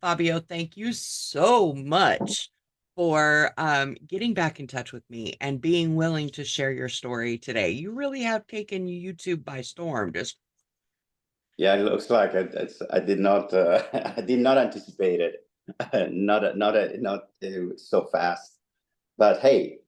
Fabio, thank you so much for getting back in touch with me and being willing to share your story today. You really have taken YouTube by storm. Just Yeah, it looks like I did not I did not anticipate it. Not so fast. But hey, it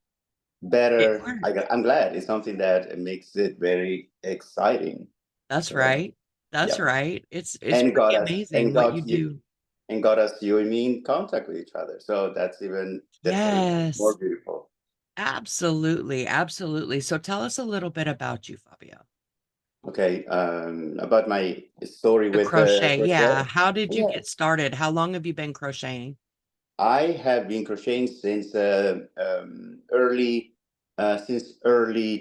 better. worked. I'm glad it's something that makes it very exciting. That's So right. That's yeah, right. It's and pretty got us amazing what you do. and got us you and me in contact with each other. So that's what is more Yes, beautiful. absolutely, absolutely. So tell us a little bit about you, Fabio. Okay, about my story The with crochet, yeah. crochet. How did you Yeah, get started? How long have you been crocheting? I have been crocheting since early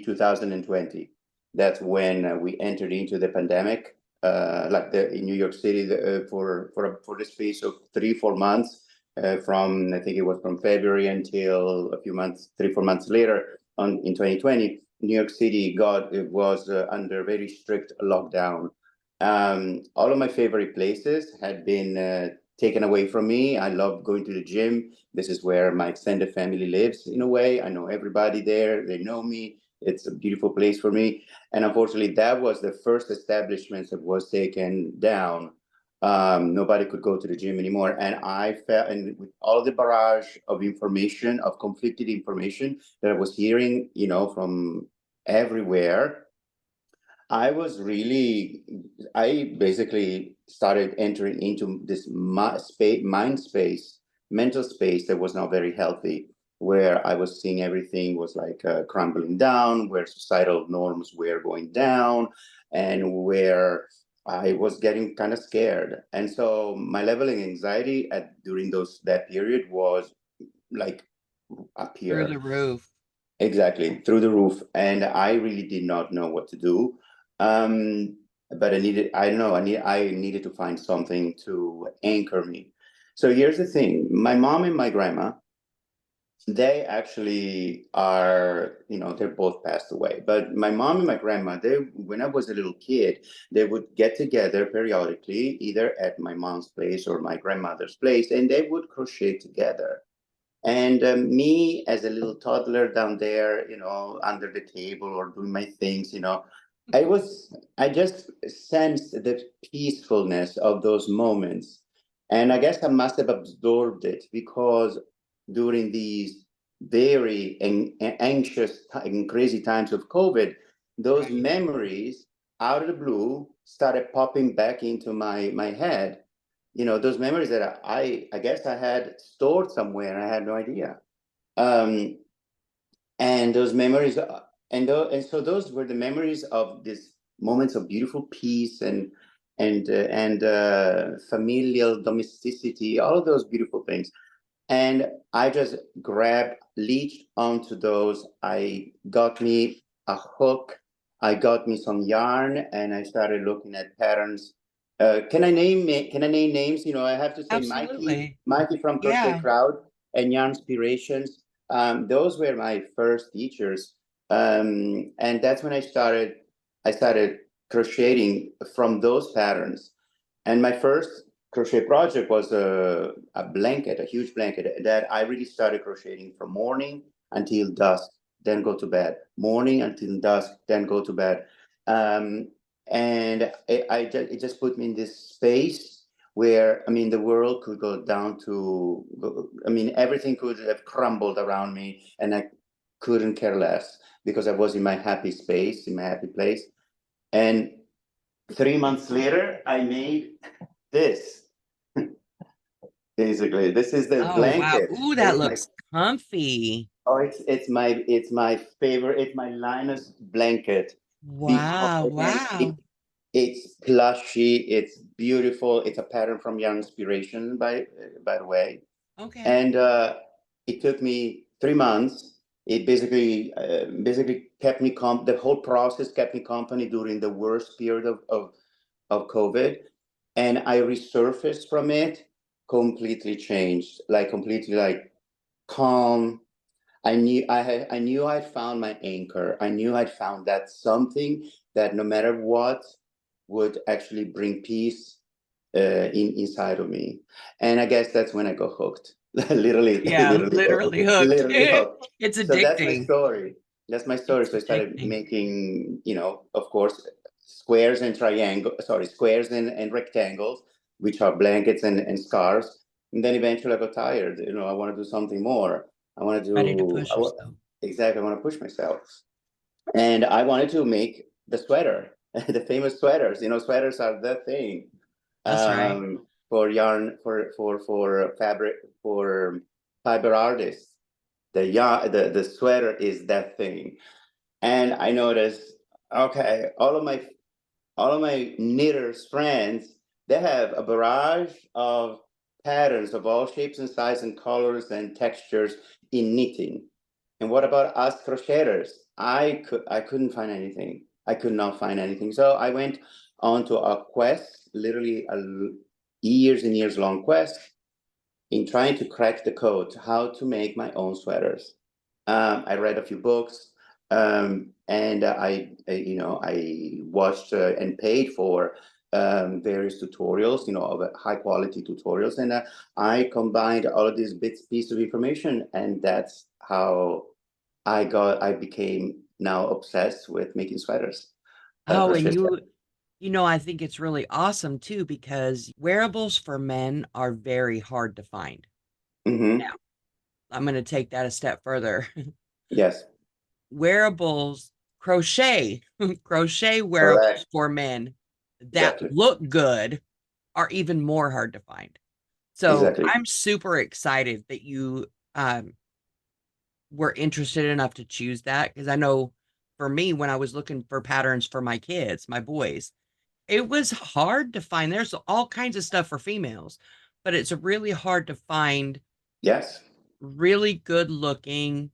2020. That's when we entered into the pandemic, in New York City for the space of 3 4 months. From I think it was from February until a few months, 3 4 months later, on in 2020, New York City got it was under very strict lockdown. All of my favorite places had been taken away from me. I love going to the gym. This is where my extended family lives in a way. I know everybody there, they know me. It's a beautiful place for me. And unfortunately, that was the first establishment that was taken down. Nobody could go to the gym anymore. And I felt, and with all the barrage of information, of conflicted information that I was hearing, from everywhere, I basically started entering into this mind space, mental space that was not very healthy, where I was seeing everything was like crumbling down, where societal norms were going down, and where I was getting kind of scared. And so my level of anxiety during that period was like up Through here. the roof. Exactly, through the roof. And I really did not know what to do. Um, but I don't know, I needed to find something to anchor me. So here's the thing. My mom and my grandma, they actually they're both passed away. But my mom and my grandma, when I was a little kid, they would get together periodically, either at my mom's place or my grandmother's place, and they would crochet together. And me as a little toddler down there, under the table or doing my things, I just sensed the peacefulness of those moments. And I guess I must have absorbed it because during these very anxious and crazy times of COVID, those Right. memories out of the blue started popping back into my head. Those memories that I guess I had stored somewhere and I had no idea. um and those memories and so those were the memories of these moments of beautiful peace and familial domesticity, all of those beautiful things. And I just grabbed, leached onto those. I got me a hook, I got me some yarn, and I started looking at patterns. Can I name names? I have to say Absolutely. Mikey from Crochet Yeah. Crowd and Yarn Inspirations. Those were my first teachers. And that's when I started crocheting from those patterns. And my first crochet project was a blanket, a huge blanket that I really started crocheting from morning until dusk, then go to bed. Morning until dusk, then go to bed. Um, and it just put me in this space where, I mean, the world could go down I mean, everything could have crumbled around me and I couldn't care less because I was in my happy space, in my happy place. And 3 months later, I made this. Basically, this is the Oh, wow. blanket. Ooh, that It's my looks comfy. oh, it's my favorite. It's my Linus blanket because Wow. again, Wow. it's plushy. It's beautiful. It's a pattern from Yarn Inspiration, by the way. Okay. And it took me 3 months. It basically kept me the whole process kept me company during the worst period of COVID, and I resurfaced from it completely changed, like completely like calm. I knew I'd found my anchor. I knew I'd found that something that no matter what would actually bring peace inside of me. And I guess that's when I got hooked. Literally, Yeah, literally hooked. literally hooked. Literally hooked. It's So that's my addicting. story. That's my story. It's So I started addicting. making, of course, squares and squares and rectangles, which are blankets and scarves. And then eventually I got tired. I want to do something more. I want to Ready to do, push yourself. exactly, I want to push myself. And I wanted to make the sweater, the famous sweaters. Sweaters are the thing, That's right. for yarn, for fabric, for fiber artists. The sweater is that thing. And I noticed, okay, all of my knitters friends, they have a barrage of patterns of all shapes and sizes and colors and textures in knitting. And what about us crocheters? I couldn't find anything. I could not find anything. So I went on to a quest, literally a years and years long quest in trying to crack the code how to make my own sweaters. I read a few books, and I watched and paid for various tutorials, of high quality tutorials, and I combined all of these pieces of information, and that's how I became now obsessed with making sweaters, Oh, and crochet sweaters. I think it's really awesome too because wearables for men are very hard to find. Mm-hmm. Now, I'm going to take that a step further. Yes, Wearables, crochet, crochet wearables correct, for men that exactly, look good are even more hard to find. So exactly. I'm super excited that you um, were interested enough to choose that because I know for me, when I was looking for patterns for my kids, my boys, it was hard to find. There's all kinds of stuff for females, but it's really hard to find Yes, really good looking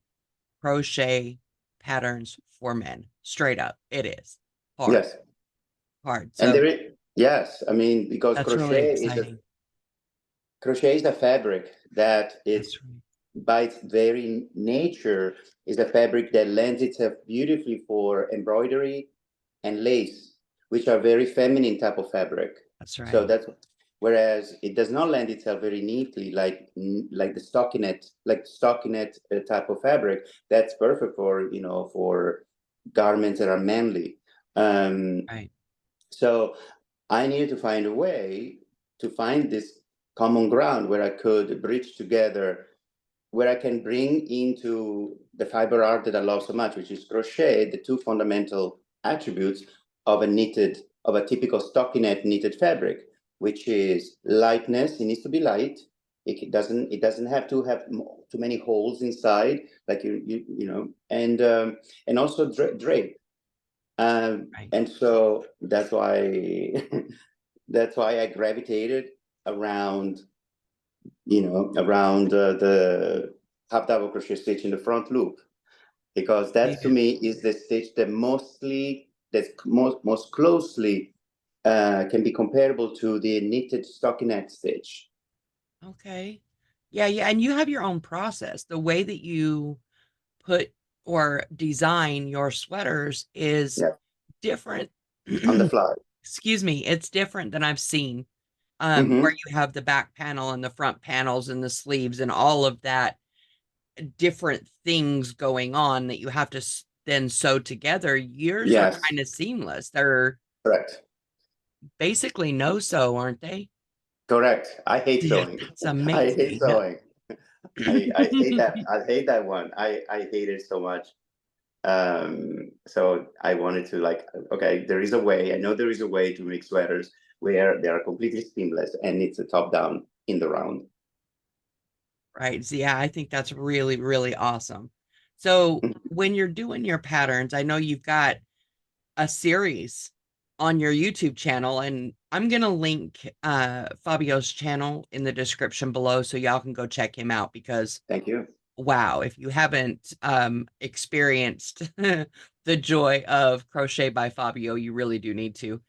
crochet patterns for men. Straight up, it is hard, yes. hard. And So yes, I mean, because that's really exciting. crochet is a fabric that That's it's right. by its very nature is a fabric that lends itself beautifully for embroidery and lace, which are very feminine type of fabric. That's So right. that's whereas it does not lend itself very neatly like the stockinette type of fabric that's perfect for garments that are manly. Um, Right. so I needed to find a way to find this common ground where I could bridge together, where I can bring into the fiber art that I love so much, which is crochet, the two fundamental attributes of a typical stockinette knitted fabric, which is lightness. It needs to be light. It doesn't have to have too many holes inside, like and also drape. Right. And so that's why that's why I gravitated around, the half double crochet stitch in the front loop, because that to me is the stitch that's most closely can be comparable to the knitted stockinette stitch. Okay. Yeah, yeah. And you have your own process. The way that you put or design your sweaters is Yeah, different. on the fly. Excuse me, it's different than I've seen. Where Mm-hmm. you have the back panel and the front panels and the sleeves and all of that different things going on that you have to then sew together. Yours are Yes, kind of seamless. They're correct. basically no sew, aren't they? Correct. I hate Yeah, sewing. that's I hate amazing. sewing. I hate that. I hate that one. I hate it so much. So I wanted to, like, okay, there is a way. I know there is a way to make sweaters where they are completely seamless and it's a top down in the round. Right. So yeah, I think that's really, really awesome. So when you're doing your patterns, I know you've got a series on your YouTube channel, and I'm gonna link Fabio's channel in the description below so y'all can go check him out because Thank you. wow, if you haven't experienced the joy of Crochet by Fabio, you really do need to.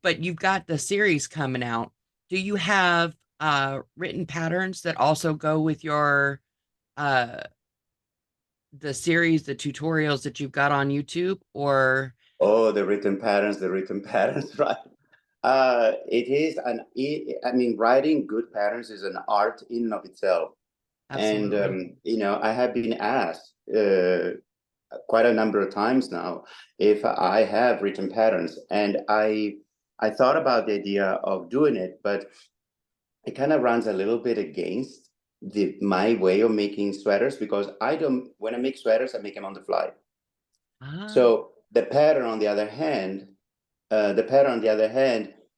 But you've got the series coming out. Do you have written patterns that also go with your uh the series, the tutorials that you've got on YouTube, or Oh, the written patterns, right? It is I mean, writing good patterns is an art in and of itself. And, Absolutely. I have been asked quite a number of times now if I have written patterns. And I thought about the idea of doing it, but it kind of runs a little bit against my way of making sweaters, because when I make sweaters, I make them on the fly. Ah, So the pattern on the other hand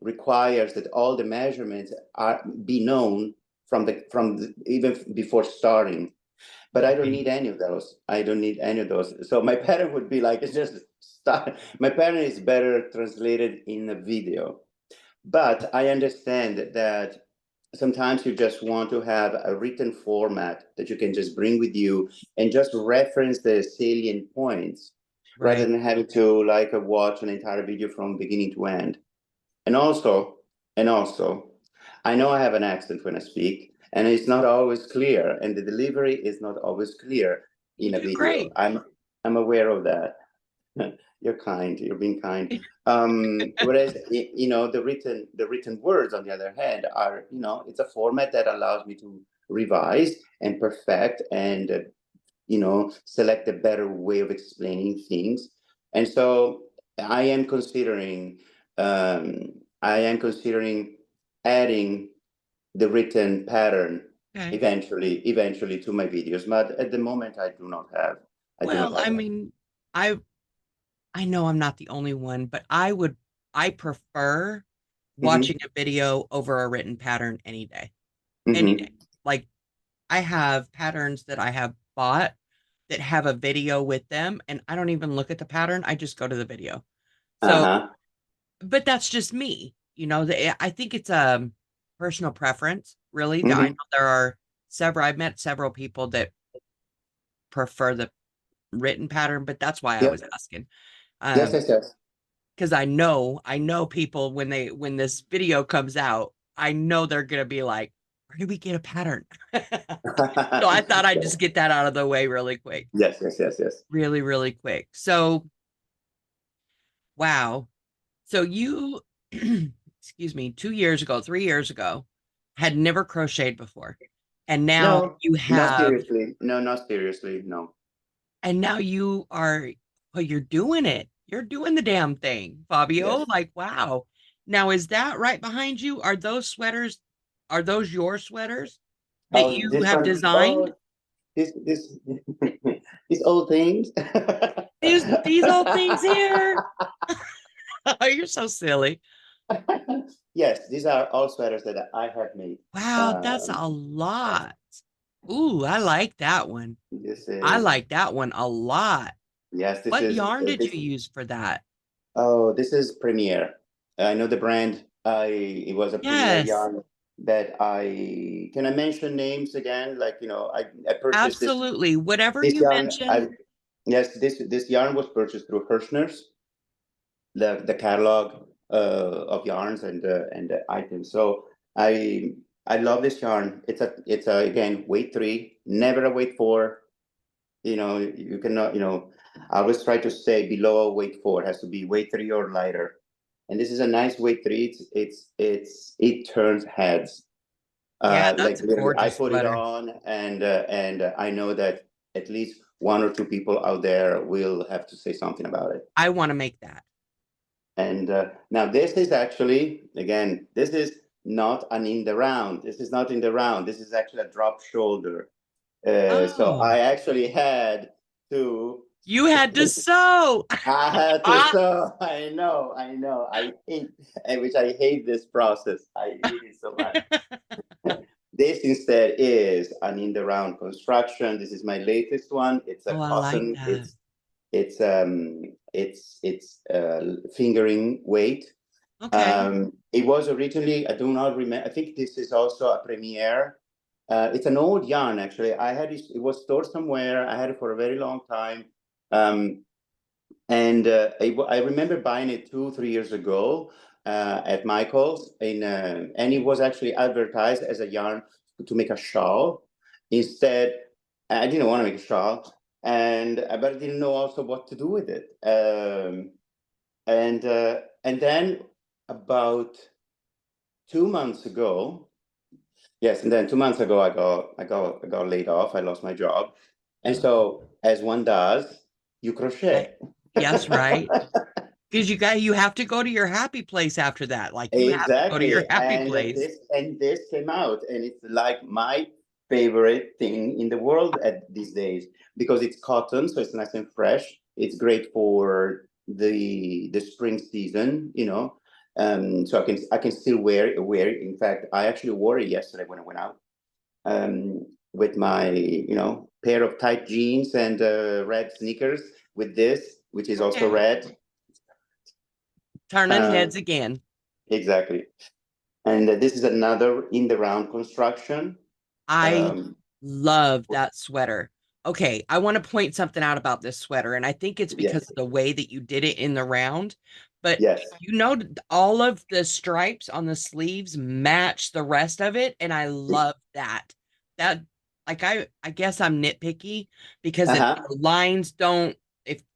requires that all the measurements be known even before starting. But I don't right. need any of those. I don't need any of those. So my pattern would be like, it's just start. My pattern is better translated in a video. But I understand that sometimes you just want to have a written format that you can just bring with you and just reference the salient points rather Right. than having to like watch an entire video from beginning to end. And also, I know I have an accent when I speak, and it's not always clear, and the delivery is not always clear You in a do video. great. I'm aware of that. You're kind. You're being kind. Whereas the written words, on the other hand, are it's a format that allows me to revise and perfect and select a better way of explaining things. And so I am considering um, I am considering adding the written pattern Okay. eventually to my videos. But at the moment, I do not Well, have I that. mean, I know I'm not the only one, but I prefer watching Mm-hmm. a video over a written pattern any day. Any day. Mm-hmm. Like I have patterns that I have bought that have a video with them, and I don't even look at the pattern. I just go to the video. So, Uh-huh. but that's just me. I think it's personal preference, really. I know Mm-hmm. there are I've met several people that prefer the written pattern, but that's why I was Yep. asking. Yes, Um, yes, yes. because I know people when this video comes out, I know they're gonna be like, where do we get a pattern? So I thought I'd just get that out of the way really quick. Yes, yes, yes, yes. Really, really quick. So wow. So you excuse me, 2 years ago, 3 years ago, had never crocheted before. And now No, you not have, seriously. No, not seriously. No. and now you are, well, you're doing it. You're doing the damn thing, Fabio. Yes. Like, wow. Now, is that right behind you? Are those your sweaters that Oh, you this have one. designed? Oh, this these old things. These old things here. Oh, you're so silly. Yes, these are all sweaters that I have made. Wow, that's Um, a lot. Ooh, I like that one. this I is like that one a lot. yes, this What is yarn did this. you use for that? Oh, this is Premiere. I know the brand. It was a Premiere Yes, yarn that I can I mention names again? Like I purchased absolutely. Whatever this you yarn. mention. Yes, this yarn was purchased through Hirschner's, the catalog of yarns and items. So I I love this yarn. It's a again weight 3, never a weight 4. You cannot. I always try to stay below a weight 4. It has to be weight 3 or lighter. And this is a nice weight 3. It turns heads. Yeah, Like that's a literally, I gorgeous put it sweater. on, and I know that at least one or two people out there will have to say something about it. I want to make that. And now this is actually, again, this is not an in the round. This is not in the round. This is actually a drop shoulder. So Oh, I actually had to, you had to sew. I had to Ah, sew. I know. I hate this process. I hate it so much. This instead is an in the round construction. This is my latest one. It's a oh, I like cotton. that. It's fingering weight. Okay. It was originally, I do not remember, I think this is also a premiere. It's an old yarn, actually. It was stored somewhere. I had it for a very long time. Um, and I remember buying it 2, 3 years ago at Michael's, and it was actually advertised as a yarn to make a shawl. Instead, I didn't want to make a shawl, but I didn't know also what to do with it. And then about 2 months ago. Yes, and then 2 months ago, I got laid off. I lost my job, and so as one does, you Right. crochet. Yes, right. Because you have to go to your happy place after that. Like you have to go to your Exactly, happy and place. this came out, and it's like my favorite thing in the world at these days because it's cotton, so it's nice and fresh. It's great for the spring season, you know. So I can still wear it. In fact, I actually wore it yesterday when I went out with my pair of tight jeans and red sneakers with this, which is also Okay. red. Turning Um, heads again. exactly. And this is another in the round construction. I Um, love that sweater. Okay, I want to point something out about this sweater, and I think it's because yes, of the way that you did it in the round. But yes, all of the stripes on the sleeves match the rest of it, and I love that. That like I guess I'm nitpicky because if uh-huh, the lines don't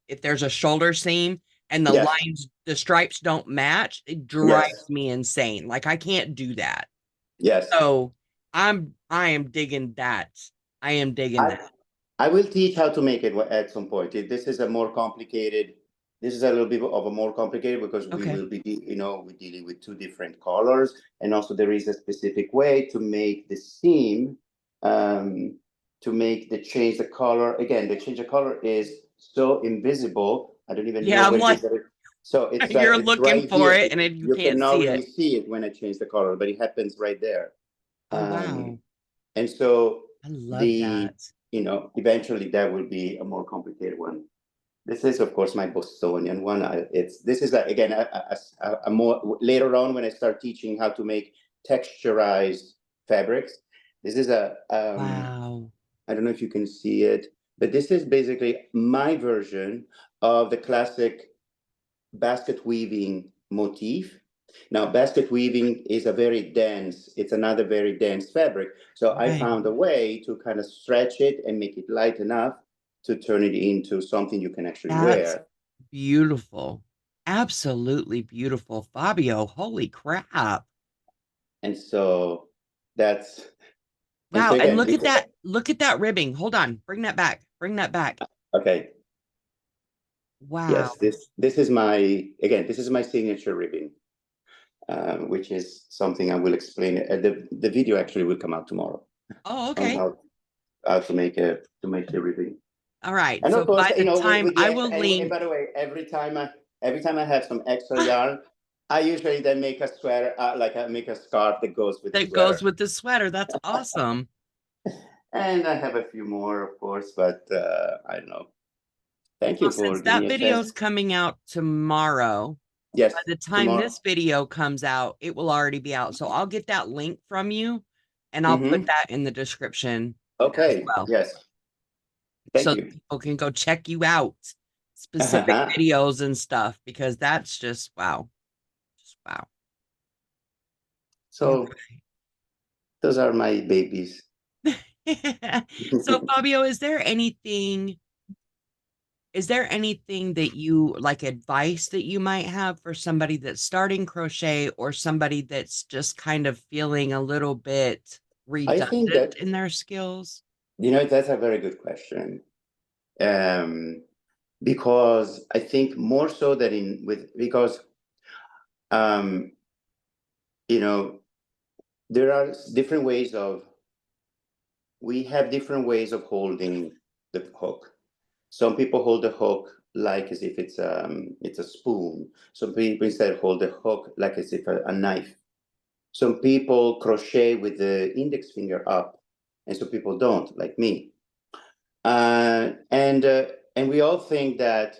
if there's a shoulder seam and yes, the stripes don't match, it drives yes, me insane. Like I can't do that. yes. So I am digging that. I am digging I that. I will teach how to make it at some point. This is a more complicated. This is a little bit of a more complicated because we Okay. will be, we're dealing with two different colors, and also there is a specific way to make the seam, um, to make the change the color. Again, the change the color is so invisible. I don't even know Yeah, I'm where it is. like So it's you're it's looking right for here. it and you You can't cannot see really it. see it when I change the color, but it happens right there. Oh Um, wow. and so I love the, that. eventually that will be a more complicated one. This is, of course, my Bostonian one. This is again a more later on when I start teaching how to make texturized fabrics. This is Wow. I don't know if you can see it, but this is basically my version of the classic basket weaving motif. Now, basket weaving is it's another very dense fabric. So I Right. found a way to kind of stretch it and make it light enough to turn it into something you can actually That's wear. beautiful. Absolutely beautiful. Fabio, holy crap. And so that's, and so Wow. And again, because, look at that ribbing. Hold on. Bring that back. Bring that back. okay, Wow. yes, this is my signature ribbing, which is something I will explain. The video actually will come out tomorrow Oh, on okay. how to make the ribbing. All right. And So of course, by the time with the I extra, will and link by the way, every time I have some extra yarn, I usually then make a sweater, like I make a scarf that goes with the that goes sweater. with the sweater. That's awesome. And I have a few more, of course, but I don't know. Thank Well, you for since giving that me a video chance. is coming out tomorrow, Yes, by the time tomorrow. this video comes out, it will already be out. So I'll get that link from you and I'll put Mm-hmm. that in the description as Okay. well. Yes. Thank So that you. people can go check you out, specific videos and stuff, because that's just wow. Just wow. All So those are my babies. right. So Fabio, is there anything that you like advice that you might have for somebody that's starting crochet or somebody that's just kind of feeling a little bit I think redundant that, in their skills? that's a very good question. Um, because I think more so than because um, you know, there are different ways of we have different ways of holding the hook. Some people hold the hook like as if it's a spoon. Some people instead hold the hook like as if a knife. Some people crochet with the index finger up, and some people don't, like me. And we all think that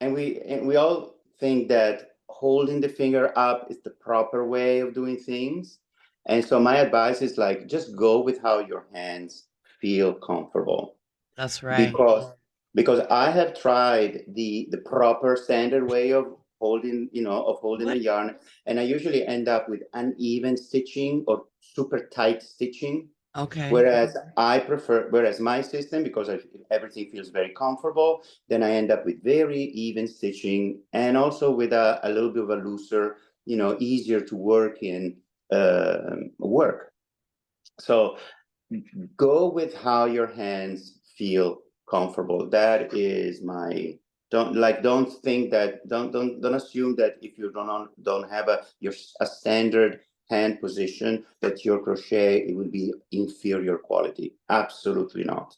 we all think that holding the finger up is the proper way of doing things. And so my advice is like just go with how your hands feel comfortable, That's right. because I have tried the proper standard way of holding a What? yarn, and I usually end up with uneven stitching or super tight stitching. Okay. Whereas my system, because everything feels very comfortable, then I end up with very even stitching and also with a little bit of a looser easier to work in work. So go with how your hands feel comfortable. That is my, don't think that, don't assume that if you don't have a standard hand position, that your crochet, it will be inferior quality. Absolutely not.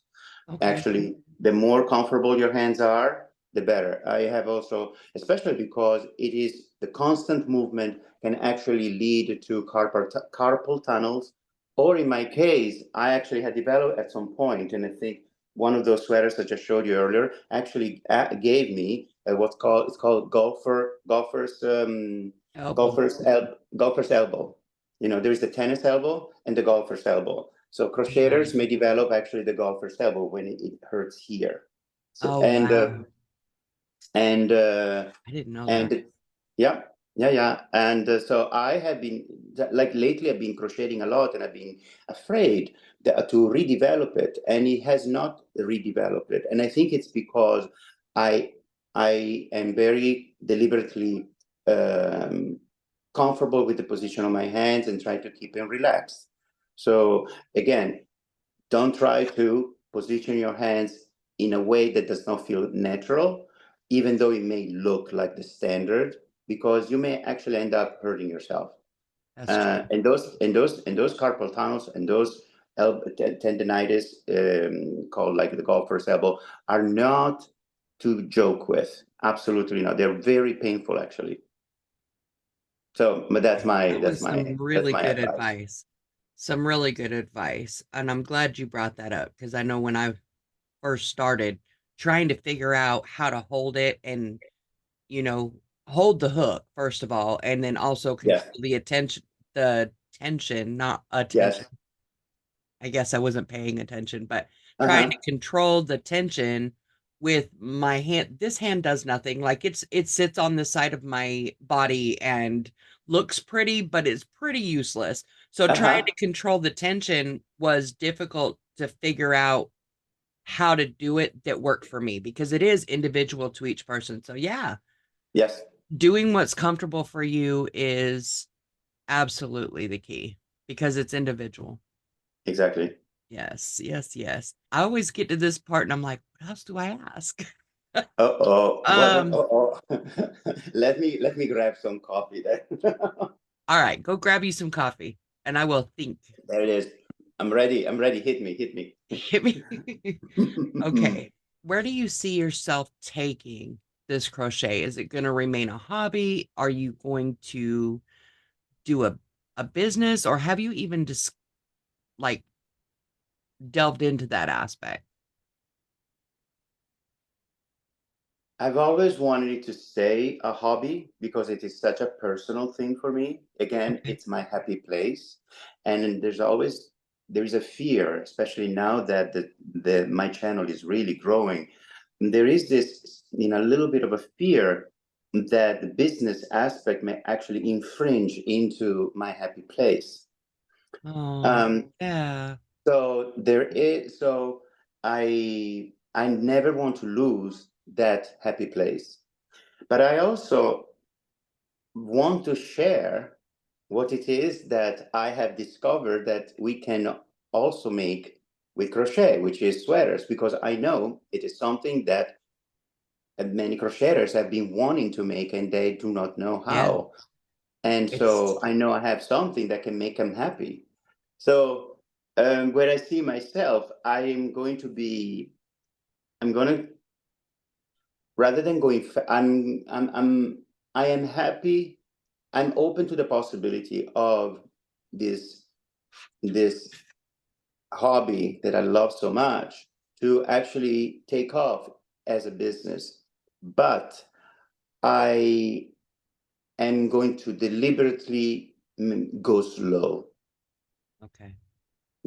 Okay. Actually, the more comfortable your hands are, the better. I have also, especially because it is the constant movement can actually lead to carpal tunnels. Or in my case, I actually had developed at some point, and I think one of those sweaters that I just showed you earlier actually gave me it's called Elbow. golfer's elbow. There is the tennis elbow and the golfer's elbow. So crocheters may develop actually the golfer's elbow when it hurts here. So, Oh, wow. and I didn't know that. and yeah, yeah. And so I have been, like, lately I've been crocheting a lot, and I've been afraid to redevelop it, and it has not redeveloped it. And I think it's because I I am very deliberately comfortable with the position of my hands and try to keep them relaxed. So again, don't try to position your hands in a way that does not feel natural, even though it may look like the standard, because you may actually end up hurting yourself. That's true. And those carpal tunnels and those tendinitis, called like the golfer's elbow, are not to joke with. Absolutely not. They're very painful, actually. So, but that's my That that's was my some that's really my good advice. advice. Some really good advice. And I'm glad you brought that up because I know when I first started trying to figure out how to hold it and, you know, hold the hook, first of all, and then also control Yes, the tension, not attention. yes. I guess I wasn't paying attention, but trying to Uh-huh. control the tension with my hand. This hand does nothing. Like it sits on the side of my body and looks pretty, but it's pretty useless. So trying Uh-huh. to control the tension was difficult to figure out how to do it that worked for me because it is individual to each person. So yeah, Yes, doing what's comfortable for you is absolutely the key because it's individual. exactly. Yes, yes, yes. I always get to this part and I'm like, what else do I ask? Uh-oh. What? Um, Uh-oh. Let me grab some coffee then. all right, go grab you some coffee and I will think. There it is. I'm ready. I'm ready. Hit me. Hit me. Hit me. Okay. Where do you see yourself taking this crochet? Is it going to remain a hobby? Are you going to do a business or have you even just like delved into that aspect? I've always wanted it to stay a hobby because it is such a personal thing for me. Again, Okay. it's my happy place. And there is a fear, especially now that my channel is really growing. There is this, a little bit of a fear that the business aspect may actually infringe into my happy place. Oh, Um, yeah. so I never want to lose that happy place. But I also want to share what it is that I have discovered that we can also make with crochet, which is sweaters, because I know it is something that many crocheters have been wanting to make and they do not know Yeah. how. And so It's I know I have something that can make them happy. So where I see myself, I'm going to, rather than going, I am happy. I'm open to the possibility of this this hobby that I love so much to actually take off as a business. But I am going to deliberately go slow, okay.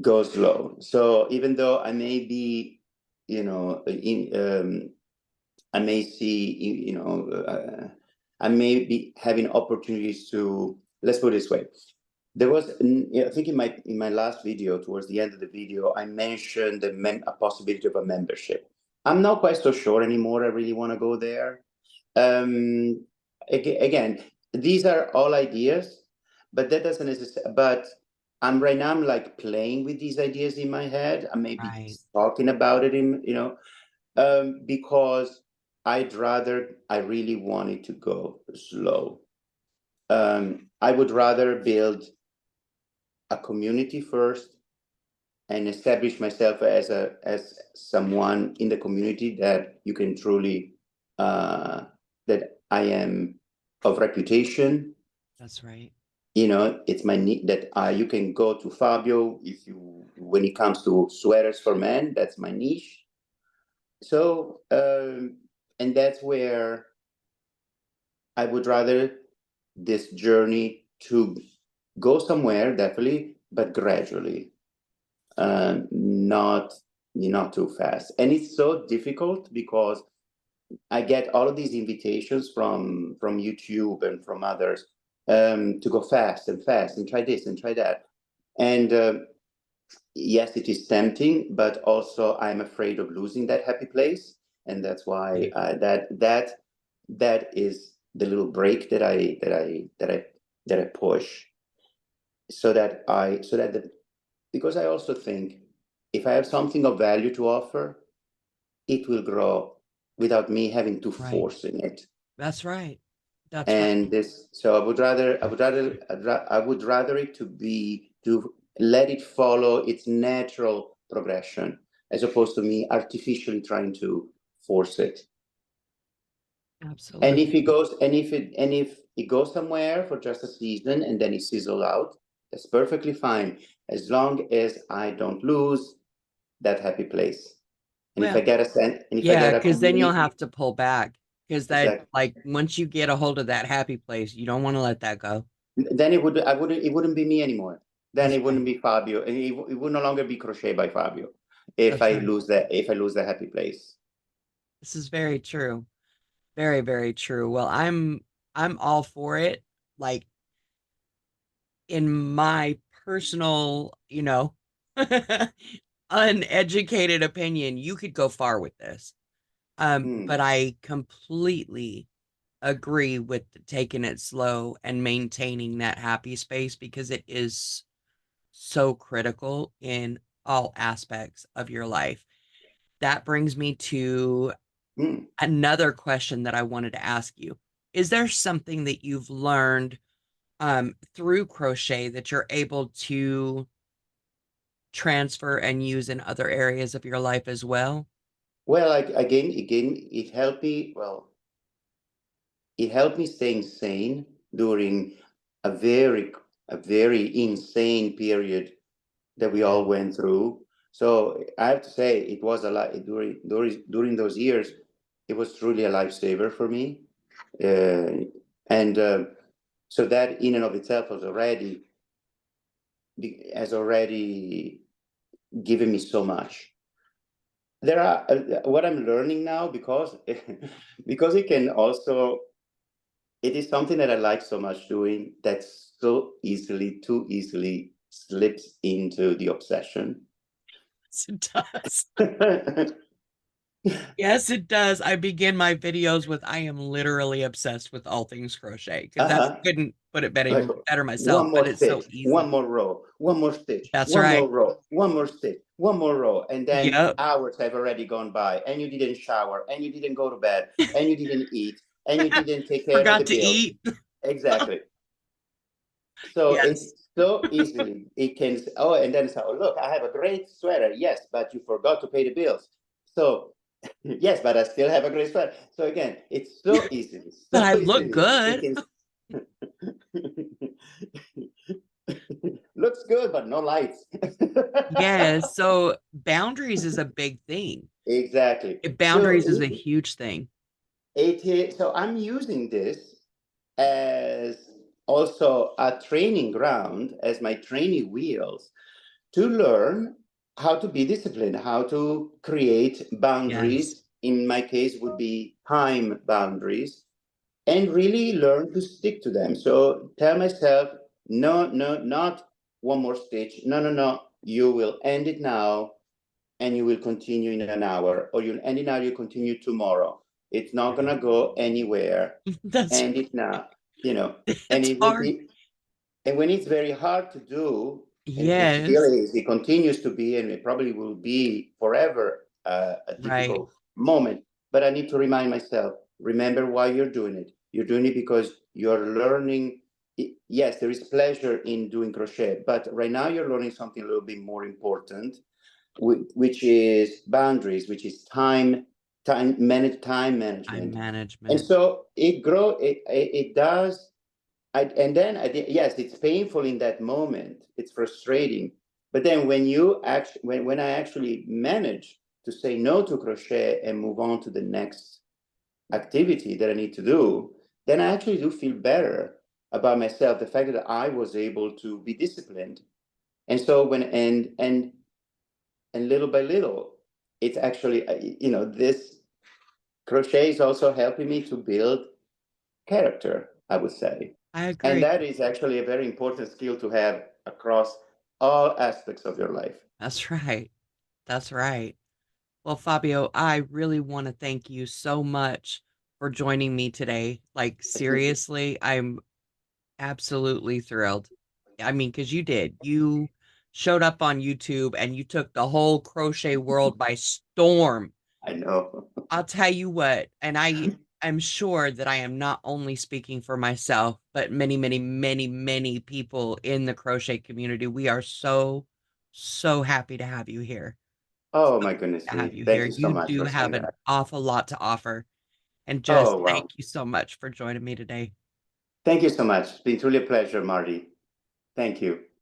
go slow. So even though I may be, I may see, I may be having opportunities to, let's put it this way. There was, I think in my last video, towards the end of the video, I mentioned a possibility of a membership. I'm not quite so sure anymore. I really want to go there. Um, again, these are all ideas, but that doesn't necessarily, but right now I'm like playing with these ideas in my head. I may be Right. talking about it in, because I really want it to go slow. I would rather build a community first and establish myself as someone in the community that you can truly, that I am of reputation. That's right. It's my need that you can go to Fabio if you when it comes to sweaters for men. That's my niche. So and that's where I would rather this journey to go somewhere, definitely, but gradually, not too fast. And it's so difficult because I get all of these invitations from YouTube and from others, to go fast and fast and try this and try that. And yes, it is tempting, but also I'm afraid of losing that happy place, and that's why Right. that is the little break that I push, because I also think if I have something of value to offer, it will grow without me having to Right. forcing it. That's right. That's right. And this, so I would rather it to let it follow its natural progression, as opposed to me artificially trying to force it. And if Absolutely. it goes, and if it goes somewhere for just a season and then it sizzles out, that's perfectly fine, as long as I don't lose that happy place. And if I Well, get a sense, and if I yeah, get a because then you'll have community, to pull back because that, exactly, like, once you get a hold of that happy place, you don't want to let that go. then it wouldn't be me anymore. Then That's it right. wouldn't be Fabio, and it would no longer be Crochet by Fabio if That's I right. lose the happy place. This is very true. Very, very true. Well, I'm all for it. Like, in my personal, uneducated opinion, you could go far with this. But Hmm. I completely agree with taking it slow and maintaining that happy space because it is so critical in all aspects of your life. That brings me to Hmm. another question that I wanted to ask you. Is there something that you've learned through crochet that you're able to transfer and use in other areas of your life as well? Well, like again, it helped me stay sane during a very a very insane period that we Yeah. all went through. So I have to say, it was a lot during those years. It was truly a lifesaver for me, and so that in and of itself has already given me so much. There are what I'm learning now, because because it is something that I like so much doing, that too easily slips into the obsession. Yes, it does. Yes, it does. I begin my videos with I am literally obsessed with all things crochet because that's Uh-huh. couldn't put it Like better myself, one but more it's so stitch, one easy. more row, one more stitch, That's one right. more row, one more stitch, one more row, and then Yep. hours have already gone by, and you didn't shower, and you didn't go to bed, and you didn't eat, and you didn't take care of the Forgot to bills. eat. Exactly. So Yes. it's so easily it can. Oh, and then say, "Oh, look, I have a great sweater." Yes, but you forgot to pay the bills. So yes, but I still have a great sweater. So again, it's so easily, But so I look easily it good. can. Looks good, but no lights. Yes. So boundaries is a big thing. Exactly. So Boundaries is a huge thing. so I'm using this as also a training ground, as my training wheels, to learn how to be disciplined, how to create Yes. boundaries. In my case, would be time boundaries, and really learn to stick to them. So tell myself, no, no, not one more stitch. No, no, no. You will end it now, and you will continue in an hour, or you'll end it now, you continue tomorrow. It's not gonna go anywhere. That's End it now. you know, and It's it will hard. be, and when it's very hard to do, and it still Yes. is, it continues to be, and it probably will be forever a Right. difficult moment. But I need to remind myself, remember why you're doing it. You're doing it because you're learning. Yes, there is pleasure in doing crochet, but right now you're learning something a little bit more important, which is boundaries, which is time Time management. And management. so it does. And then yes, it's painful in that moment. It's frustrating. But then when I actually manage to say no to crochet and move on to the next activity that I need to do, then I actually do feel better about myself. The fact that I was able to be disciplined. And so and little by little, it's actually, this crochet is also helping me to build character, I would say. I And agree. that is actually a very important skill to have across all aspects of your life. That's right. That's right. Well, Fabio, I really want to thank you so much for joining me today. Like, seriously, I'm absolutely thrilled. I mean, because you did. You showed up on YouTube and you took the whole crochet world by storm. I know. I'll tell you what, and I am sure that I am not only speaking for myself, but many, many, many, many people in the crochet community. We are so, so happy to have you here. Oh So my happy goodness to have me. you Thank here. you so You much do for have saying an that. awful lot to offer. And just Oh, thank wow. you so much for joining me today. Thank you so much. It's been truly a pleasure, Marty. Thank you.